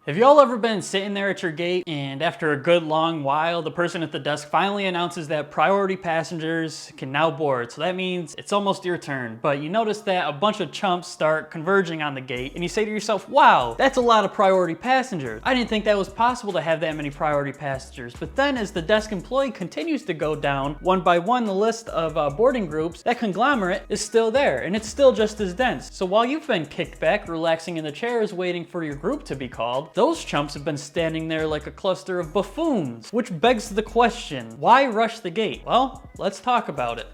Have you all ever been sitting there at your gate and after a good long while, the person at the desk finally announces that priority passengers can now board. So that means it's almost your turn, but you notice that a bunch of chumps start converging on the gate and you say to yourself, wow, that's a lot of priority passengers. I didn't think that was possible to have that many priority passengers. But then as the desk employee continues to go down one by one the list of boarding groups, that conglomerate is still there and it's still just as dense. So while you've been kicked back, relaxing in the chairs, waiting for your group to be called, those chumps have been standing there like a cluster of buffoons. Which begs the question, why rush the gate? Well, let's talk about it.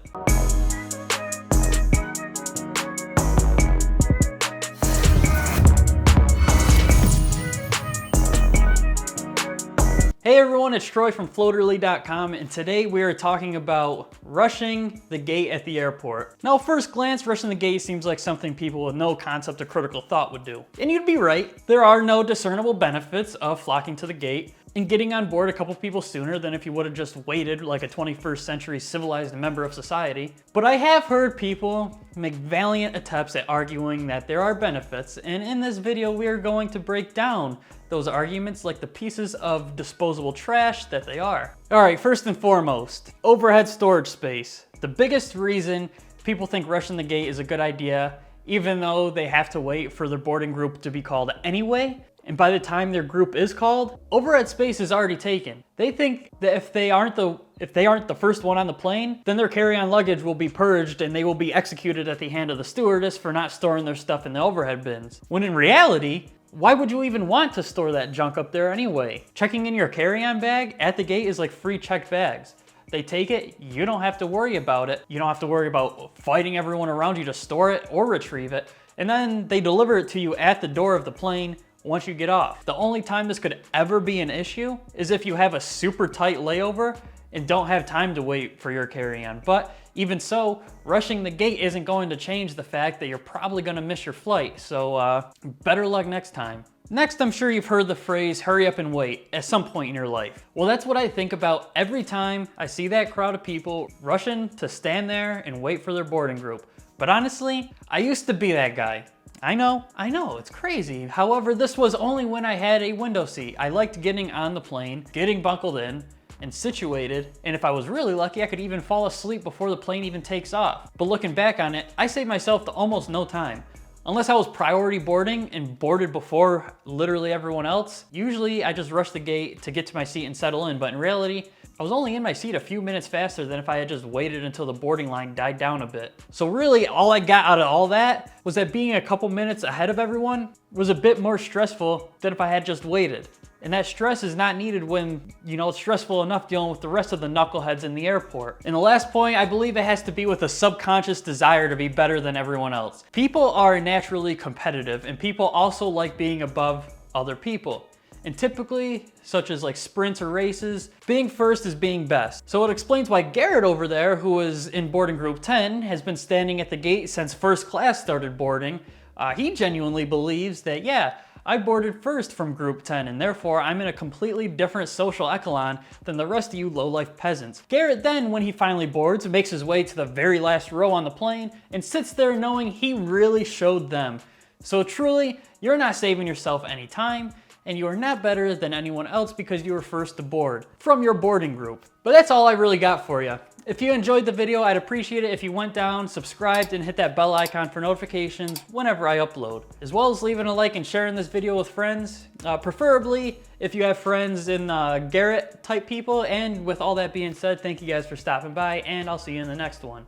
Hey everyone, it's Troy from Floaterly.com, and today we are talking about rushing the gate at the airport. Now, at first glance, rushing the gate seems like something people with no concept of critical thought would do. And you'd be right, there are no discernible benefits of flocking to the gate and getting on board a couple people sooner than if you would have just waited like a 21st century civilized member of society. But I have heard people make valiant attempts at arguing that there are benefits, and in this video we are going to break down those arguments like the pieces of disposable trash that they are. Alright, first and foremost, overhead storage space. The biggest reason people think rushing the gate is a good idea, even though they have to wait for their boarding group to be called anyway, and by the time their group is called, overhead space is already taken. They think that if they aren't the first one on the plane, then their carry-on luggage will be purged and they will be executed at the hand of the stewardess for not storing their stuff in the overhead bins. When in reality, why would you even want to store that junk up there anyway? Checking in your carry-on bag at the gate is like free checked bags. They take it, you don't have to worry about it. You don't have to worry about fighting everyone around you to store it or retrieve it. And then they deliver it to you at the door of the plane once you get off. The only time this could ever be an issue is if you have a super tight layover and don't have time to wait for your carry-on. But even so, rushing the gate isn't going to change the fact that you're probably gonna miss your flight, so better luck next time. Next, I'm sure you've heard the phrase, hurry up and wait, at some point in your life. Well, that's what I think about every time I see that crowd of people rushing to stand there and wait for their boarding group. But honestly, I used to be that guy. I know, it's crazy. However, this was only when I had a window seat. I liked getting on the plane, getting buckled in, and situated, and if I was really lucky, I could even fall asleep before the plane even takes off. But looking back on it, I saved myself almost no time. Unless I was priority boarding and boarded before literally everyone else, usually I just rushed the gate to get to my seat and settle in, but in reality, I was only in my seat a few minutes faster than if I had just waited until the boarding line died down a bit. So really, all I got out of all that was that being a couple minutes ahead of everyone was a bit more stressful than if I had just waited. And that stress is not needed when, it's stressful enough dealing with the rest of the knuckleheads in the airport. And the last point, I believe it has to be with a subconscious desire to be better than everyone else. People are naturally competitive, and people also like being above other people. And typically, such as like sprints or races, being first is being best. So it explains why Garrett over there, who is in boarding group 10, has been standing at the gate since first class started boarding. He genuinely believes that, yeah, I boarded first from group 10 and therefore I'm in a completely different social echelon than the rest of you low-life peasants. Garrett then, when he finally boards, makes his way to the very last row on the plane and sits there knowing he really showed them. So truly, you're not saving yourself any time, and you are not better than anyone else because you were first to board from your boarding group. But that's all I really got for you. If you enjoyed the video, I'd appreciate it if you went down, subscribed, and hit that bell icon for notifications whenever I upload. As well as leaving a like and sharing this video with friends, preferably if you have friends in Garrett type people. And with all that being said, thank you guys for stopping by, and I'll see you in the next one.